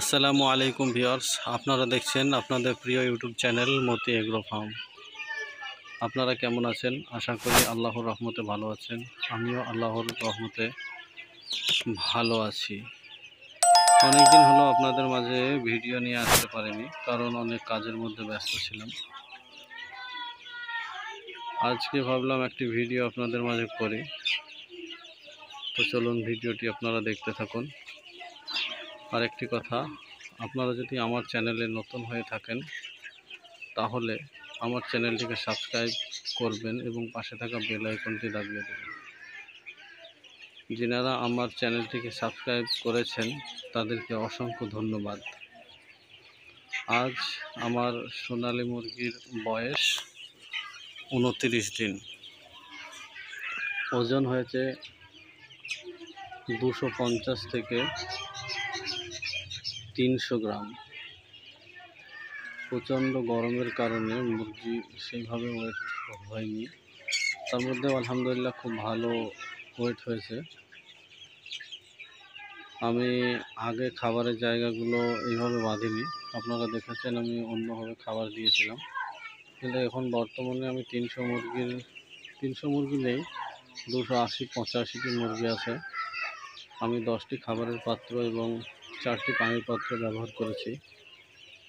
আসসালামু আলাইকুম ভিউয়ার্স, আপনারা দেখছেন আপনাদের প্রিয় ইউটিউব চ্যানেল মতি এগ্রো ফার্ম। আপনারা কেমন আছেন? আশা করি আল্লাহর রহমতে ভালো আছেন। আমিও আল্লাহর রহমতে ভালো আছি। অনেক দিন হলো আপনাদের মাঝে ভিডিও নিয়ে আসতে পারিনি, কারণ অনেক কাজের মধ্যে ব্যস্ত ছিলাম। আজকে ভাবলাম একটি ভিডিও আপনাদের মাঝে করি, তো চলুন ভিডিওটি আপনারা দেখতে থাকুন। আর একটি কথা, আপনারা যদি আমার চ্যানেলে নতুন হয়ে থাকেন তাহলে আমার চ্যানেলটিকে সাবস্ক্রাইব করবেন এবং পাশে থাকা বেল আইকনটি দাবিয়ে দেবেন। যিনারা আমার চ্যানেলটিকে সাবস্ক্রাইব করেছেন তাদেরকে অসংখ্য ধন্যবাদ। আজ আমার সোনালী মুরগির বয়স 29 দিন। ওজন হয়েছে 250 থেকে 300 গ্রাম। প্রচণ্ড গরমের কারণে মুরগি সেইভাবে ওয়েট হয়নি, তার মধ্যে আলহামদুলিল্লাহ খুব ভালো ওয়েট হয়েছে। আমি আগে খাবারের জায়গাগুলো এইভাবে বাঁধিনি, আপনারা দেখেছেন আমি অন্যভাবে খাবার দিয়েছিলাম। কিন্তু এখন বর্তমানে আমি 300 মুরগি নেই, 280-85টি মুরগি আছে। আমি 10টি খাবারের পাত্র এবং 4টি পানির পাত্র ব্যবহার করেছি।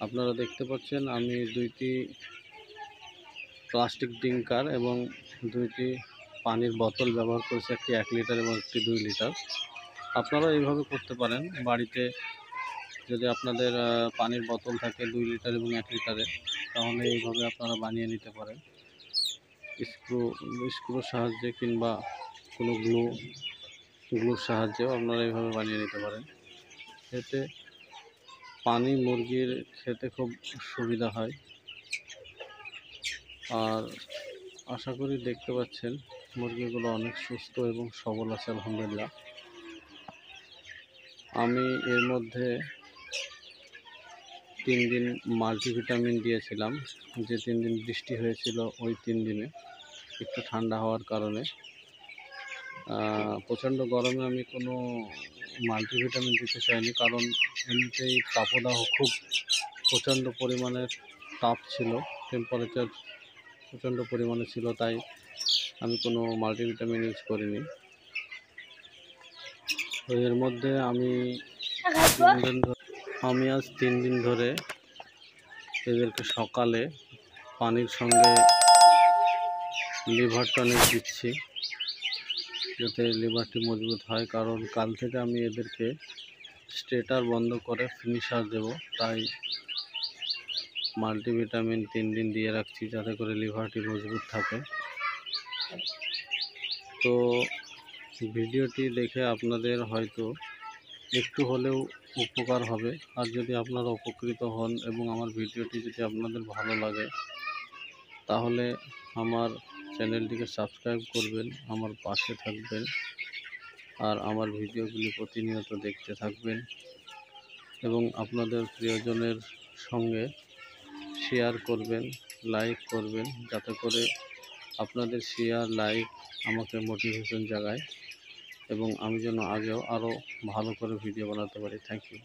আপনারা দেখতে পাচ্ছেন আমি 2টি প্লাস্টিক ড্রিঙ্কার এবং 2টি পানির বোতল ব্যবহার করেছি, একটি 1 লিটার এবং একটি 2 লিটার। আপনারা এইভাবে করতে পারেন। বাড়িতে যদি আপনাদের পানির বোতল থাকে 2 লিটার এবং 1 লিটারের, তাহলে এইভাবে আপনারা বানিয়ে নিতে পারেন। স্ক্রুর সাহায্যে কিংবা কোনো গ্লুর সাহায্যেও আপনারা এইভাবে বানিয়ে নিতে পারেন। এতে পানি মুরগির খেতে খুব সুবিধা হয়। আর আশা করি দেখতে পাচ্ছেন মুরগিগুলো অনেক সুস্থ এবং সবল আছে আলহামদুলিল্লাহ। আমি এর মধ্যে 3 দিন মাল্টিভিটামিন দিয়েছিলাম। যে 3 দিন বৃষ্টি হয়েছিল ওই 3 দিনে একটু ঠান্ডা হওয়ার কারণে, প্রচণ্ড গরমে আমি কোনো মাল্টিভিটামিন দিতে চাইনি, কারণ এমনিতেই তাপদাহ খুব প্রচণ্ড পরিমাণের তাপ ছিল, টেম্পারেচার প্রচণ্ড পরিমাণে ছিল, তাই আমি কোনো মাল্টিভিটামিন ইউজ করিনি। তো এর মধ্যে আমি আজ 3 দিন ধরে এদেরকে সকালে পানির সঙ্গে লিভার টনিক দিচ্ছি, যাতে লিভারটি মজবুত হয়। কারণ কাল থেকে আমি এদেরকে স্ট্রেটার বন্ধ করে ফিনিশার দেব, তাই মাল্টিভিটামিন 3 দিন দিয়ে রাখছি যাতে করে লিভারটি মজবুত থাকে। তো ভিডিওটি দেখে আপনাদের হয়তো একটু হলেও উপকার হবে। আর যদি আপনারা উপকৃত হন এবং আমার ভিডিওটি যদি আপনাদের ভালো লাগে তাহলে আমার চ্যানেলটিকে সাবস্ক্রাইব করবেন, আমার পাশে থাকবেন আর আমার ভিডিওগুলি প্রতিনিয়ত দেখতে থাকবেন এবং আপনাদের প্রিয়জনের সঙ্গে শেয়ার করবেন, লাইক করবেন, যাতে করে আপনাদের শেয়ার লাইক আমাকে মোটিভেশন জাগায় এবং আমি যেন আগেও আরও ভালো করে ভিডিও বানাতে পারি। Thank you.